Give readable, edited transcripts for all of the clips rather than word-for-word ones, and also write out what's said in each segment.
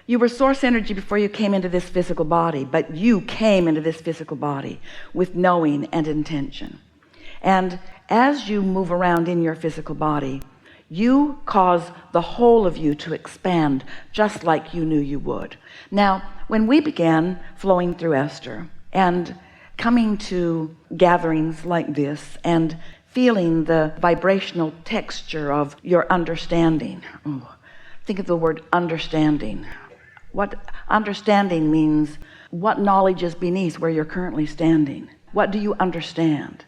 You were source energy before you came into this physical body, but you came into this physical body with knowing and intention. And as you move around in your physical body, you cause the whole of you to expand just like you knew you would. Now, when we began flowing through Esther and coming to gatherings like this and feeling the vibrational texture of your understanding, think of the word understanding. What understanding means, what knowledge is beneath where you're currently standing? What do you understand?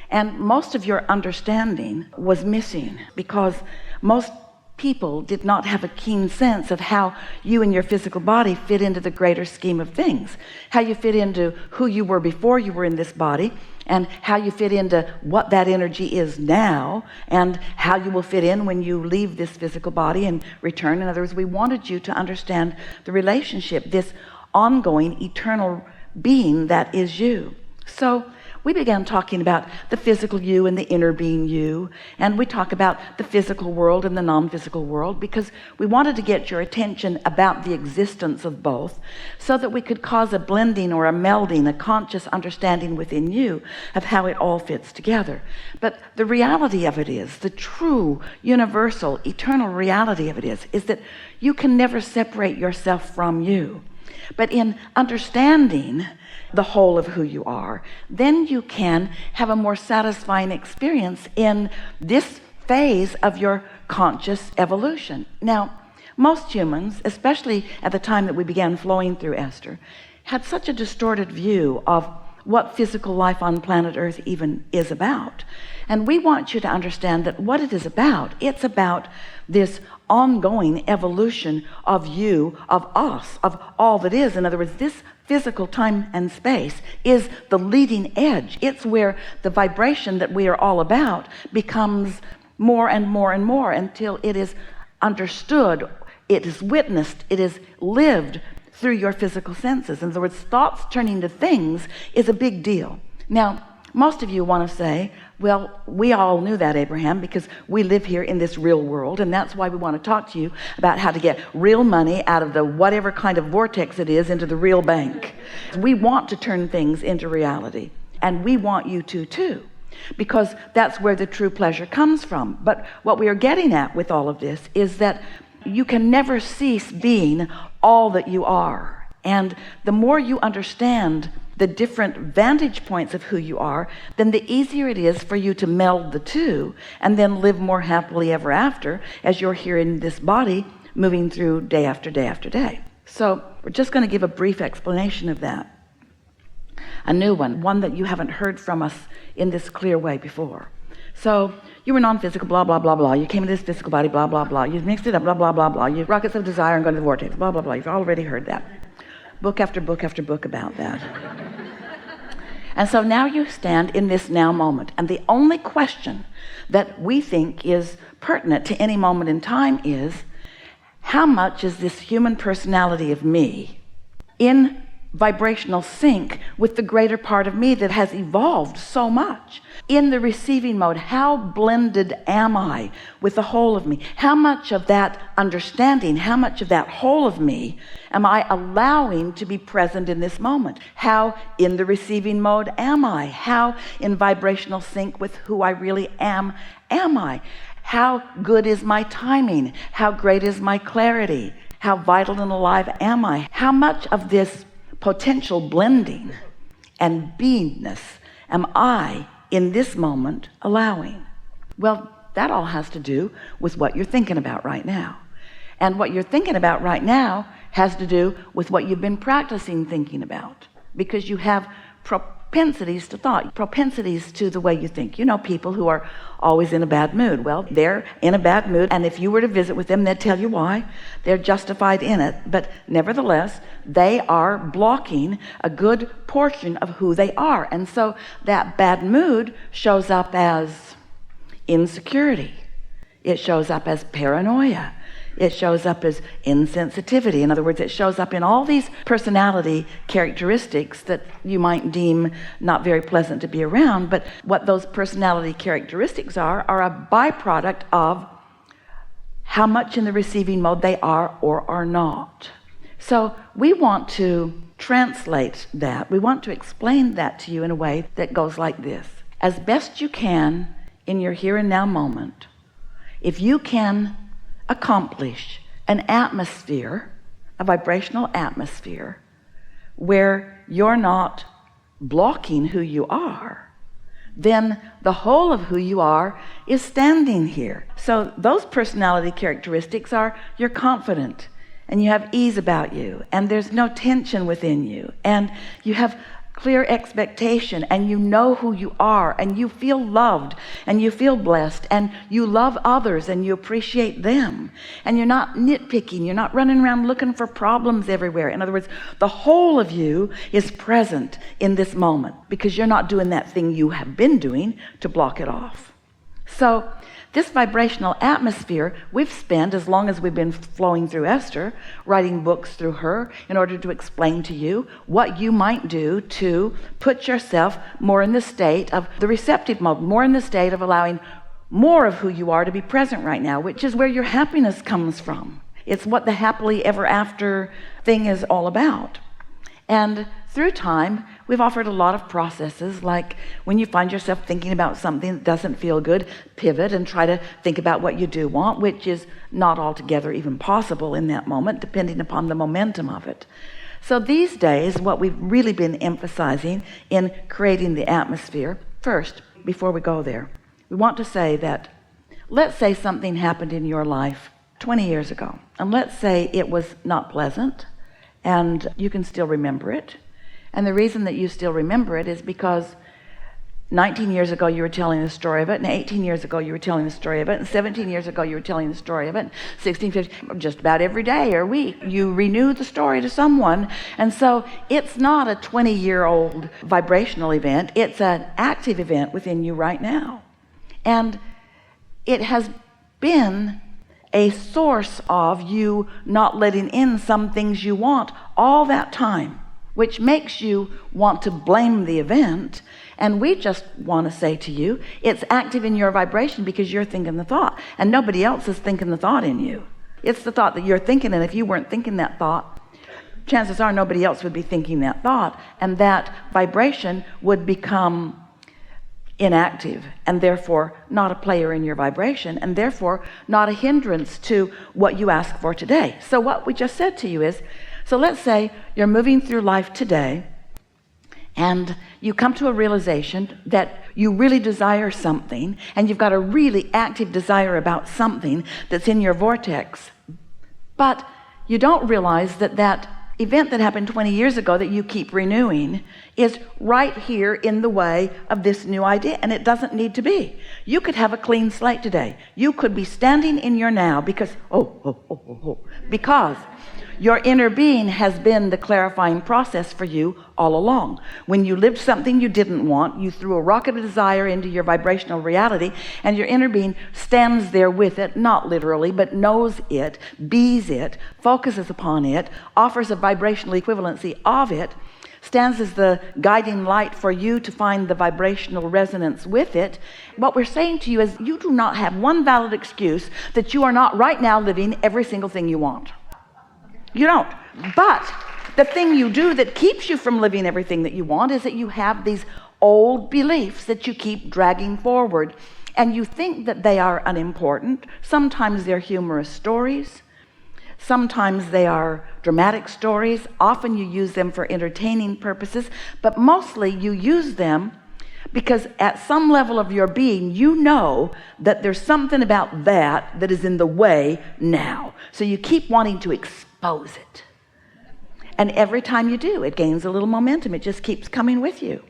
And most of your understanding was missing because most people did not have a keen sense of how you and your physical body fit into the greater scheme of things, how you fit into who you were before you were in this body, and how you fit into what that energy is now, and how you will fit in when you leave this physical body and return. In other words, we wanted you to understand the relationship, this ongoing eternal being that is you. So we began talking about the physical you and the inner being you, and we talk about the physical world and the non-physical world because we wanted to get your attention about the existence of both so that we could cause a blending or a melding, a conscious understanding within you of how it all fits together. But the reality of it is, the true, universal, eternal reality of it is that you can never separate yourself from you. But in understanding the whole of who you are, then you can have a more satisfying experience in this phase of your conscious evolution. Now, most humans, especially at the time that we began flowing through Esther, had such a distorted view of what physical life on planet Earth even is about. And we want you to understand that what it is about, it's about this ongoing evolution of you, of us, of all that is. In other words, this physical time and space is the leading edge. It's where the vibration that we are all about becomes more and more and more until it is understood, it is witnessed, it is lived through your physical senses. In other words, thoughts turning to things is a big deal. Now, most of you want to say, well, we all knew that, Abraham, because we live here in this real world, and that's why we want to talk to you about how to get real money out of the whatever kind of vortex it is into the real bank. We want to turn things into reality, and we want you to too, because that's where the true pleasure comes from. But what we are getting at with all of this is that you can never cease being all that you are. And the more you understand the different vantage points of who you are, then the easier it is for you to meld the two and then live more happily ever after as you're here in this body moving through day after day after day. So we're just going to give a brief explanation of that. A new one that you haven't heard from us in this clear way before. So you were non-physical, blah, blah, blah, blah. You came into this physical body, blah, blah, blah. You mixed it up, blah, blah, blah, blah. You rockets of desire and go to the vortex, blah, blah, blah. You've already heard that. Book after book after book about that. And so now you stand in this now moment. And the only question that we think is pertinent to any moment in time is, how much is this human personality of me in vibrational sync with the greater part of me that has evolved so much? In the receiving mode, how blended am I with the whole of me? How much of that understanding, how much of that whole of me am I allowing to be present in this moment? How in the receiving mode am I? How in vibrational sync with who I really am I? How good is my timing? How great is my clarity? How vital and alive am I? How much of this potential blending and beingness am I in this moment allowing? Well, that all has to do with what you're thinking about right now. And what you're thinking about right now has to do with what you've been practicing thinking about, because you have propensities to thought, propensities to the way you think. You know, people who are always in a bad mood. Well, they're in a bad mood, and if you were to visit with them, they'd tell you why. They're justified in it, but nevertheless, they are blocking a good portion of who they are. And so that bad mood shows up as insecurity. It shows up as paranoia. It shows up as insensitivity. In other words, it shows up in all these personality characteristics that you might deem not very pleasant to be around. But what those personality characteristics are a byproduct of how much in the receiving mode they are or are not. So we want to translate that. We want to explain that to you in a way that goes like this. As best you can in your here and now moment, if you can accomplish an atmosphere, a vibrational atmosphere, where you're not blocking who you are, then the whole of who you are is standing here. So those personality characteristics are: you're confident, and you have ease about you, and there's no tension within you, and you have clear expectation, and you know who you are, and you feel loved, and you feel blessed, and you love others, and you appreciate them, and you're not nitpicking, you're not running around looking for problems everywhere. In other words, the whole of you is present in this moment, because you're not doing that thing you have been doing to block it off. So this vibrational atmosphere, we've spent, as long as we've been flowing through Esther, writing books through her in order to explain to you what you might do to put yourself more in the state of the receptive mode, more in the state of allowing more of who you are to be present right now, which is where your happiness comes from. It's what the happily ever after thing is all about. And through time, we've offered a lot of processes, like when you find yourself thinking about something that doesn't feel good, pivot and try to think about what you do want, which is not altogether even possible in that moment, depending upon the momentum of it. So these days, what we've really been emphasizing in creating the atmosphere, first, before we go there, we want to say that, let's say something happened in your life 20 years ago, and let's say it was not pleasant, and you can still remember it. And the reason that you still remember it is because 19 years ago you were telling the story of it, and 18 years ago you were telling the story of it, and 17 years ago you were telling the story of it, and 16, 15, just about every day or week you renew the story to someone. And so it's not a 20-year-old vibrational event, it's an active event within you right now. And it has been a source of you not letting in some things you want all that time, which makes you want to blame the event. And we just want to say to you, it's active in your vibration because you're thinking the thought, and nobody else is thinking the thought in you. It's the thought that you're thinking, and if you weren't thinking that thought, chances are nobody else would be thinking that thought, and that vibration would become inactive, and therefore not a player in your vibration, and therefore not a hindrance to what you ask for today. So what we just said to you is, so let's say you're moving through life today and you come to a realization that you really desire something, and you've got a really active desire about something that's in your vortex, but you don't realize that that event that happened 20 years ago that you keep renewing is right here in the way of this new idea, and it doesn't need to be. You could have a clean slate today. You could be standing in your now because because your inner being has been the clarifying process for you all along. When you lived something you didn't want, you threw a rocket of desire into your vibrational reality, and your inner being stands there with it, not literally, but knows it, bees it, focuses upon it, offers a vibrational equivalency of it, stands as the guiding light for you to find the vibrational resonance with it. What we're saying to you is, you do not have one valid excuse that you are not right now living every single thing you want. You don't. But the thing you do that keeps you from living everything that you want is that you have these old beliefs that you keep dragging forward, and you think that they are unimportant. Sometimes they're humorous stories, sometimes they are dramatic stories, often you use them for entertaining purposes, but mostly you use them because at some level of your being you know that there's something about that is in the way now, so you keep wanting to expose it, and every time you do, it gains a little momentum. It just keeps coming with you.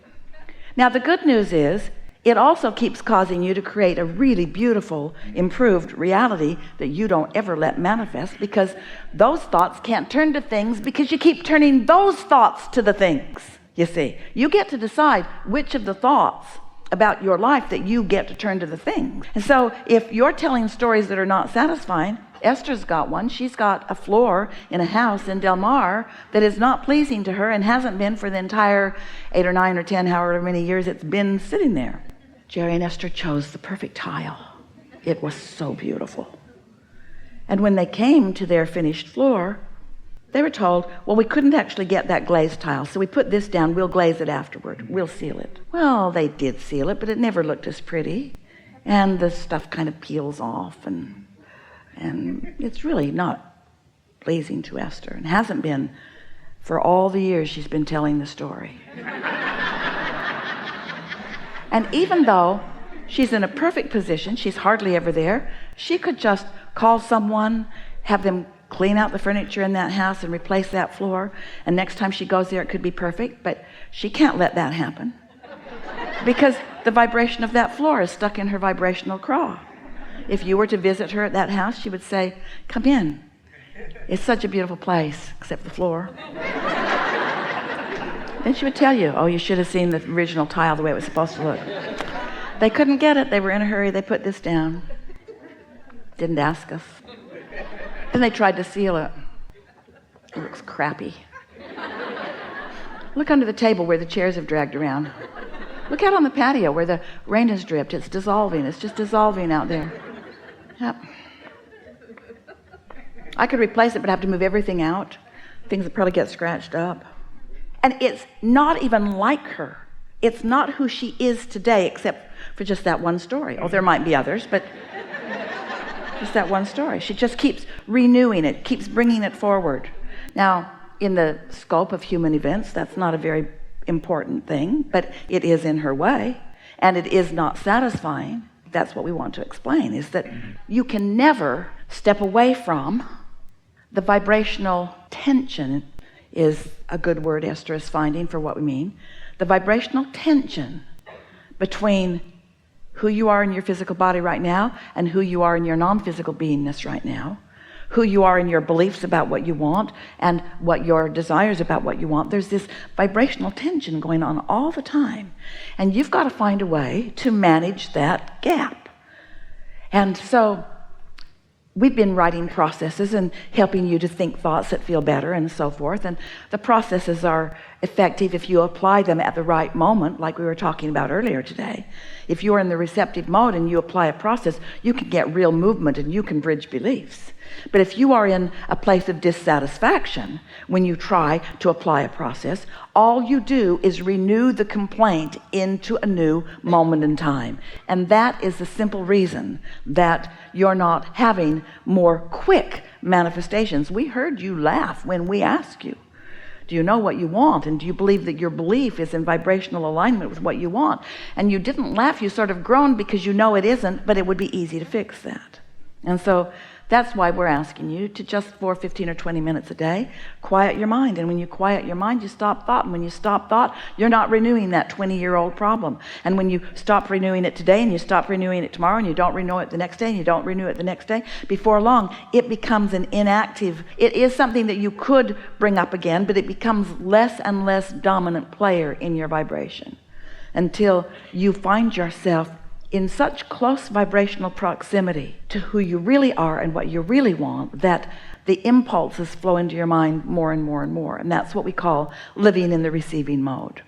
Now the good news is, it also keeps causing you to create a really beautiful, improved reality that you don't ever let manifest, because those thoughts can't turn to things because you keep turning those thoughts to the things. You see, you get to decide which of the thoughts about your life that you get to turn to the things. And so if you're telling stories that are not satisfying, Esther's got one. She's got a floor in a house in Del Mar that is not pleasing to her and hasn't been for the entire 8 or 9 or 10, however many years it's been sitting there. Jerry and Esther chose the perfect tile. It was so beautiful. And when they came to their finished floor, They were told, well, we couldn't actually get that glazed tile, so we put this down, we'll glaze it afterward, we'll seal it. Well, they did seal it, but it never looked as pretty, and the stuff kind of peels off, and it's really not pleasing to Esther, and hasn't been for all the years she's been telling the story. And even though she's in a perfect position, she's hardly ever there, she could just call someone, have them clean out the furniture in that house and replace that floor, and next time she goes there it could be perfect, but she can't let that happen because the vibration of that floor is stuck in her vibrational craw. If you were to visit her at that house, she would say, come in, it's such a beautiful place except the floor. Then she would tell you, oh, you should have seen the original tile the way it was supposed to look. They couldn't get it, they were in a hurry, they put this down, didn't ask us. Then they tried to seal it. It looks crappy. Look under the table where the chairs have dragged around. Look out on the patio where the rain has dripped. It's dissolving. It's just dissolving out there. Yep. I could replace it, but I have to move everything out. Things that probably get scratched up. And it's not even like her. It's not who she is today, except for just that one story. Oh, there might be others, but just that one story. She just keeps renewing it, keeps bringing it forward. Now, in the scope of human events, that's not a very important thing, but it is in her way, and it is not satisfying. That's what we want to explain, is that you can never step away from the vibrational tension is a good word Esther is finding for what we mean. The vibrational tension between who you are in your physical body right now and who you are in your non-physical beingness right now, who you are in your beliefs about what you want and what your desires about what you want. There's this vibrational tension going on all the time, and you've got to find a way to manage that gap. And so we've been writing processes and helping you to think thoughts that feel better and so forth, and the processes are effective if you apply them at the right moment, like we were talking about earlier today. If you're in the receptive mode and you apply a process, you can get real movement and you can bridge beliefs. But if you are in a place of dissatisfaction when you try to apply a process, all you do is renew the complaint into a new moment in time. And that is the simple reason that you're not having more quick manifestations. We heard you laugh when we asked you, do you know what you want? And do you believe that your belief is in vibrational alignment with what you want? And you didn't laugh, you sort of groaned because you know it isn't, but it would be easy to fix that. And so that's why we're asking you to just for 15 or 20 minutes a day, quiet your mind. And when you quiet your mind, you stop thought. And when you stop thought, you're not renewing that 20-year-old problem. And when you stop renewing it today and you stop renewing it tomorrow and you don't renew it the next day and you don't renew it the next day, before long, it becomes an inactive. It is something that you could bring up again, but it becomes less and less dominant player in your vibration until you find yourself in such close vibrational proximity to who you really are and what you really want that the impulses flow into your mind more and more and more. And that's what we call living in the receiving mode.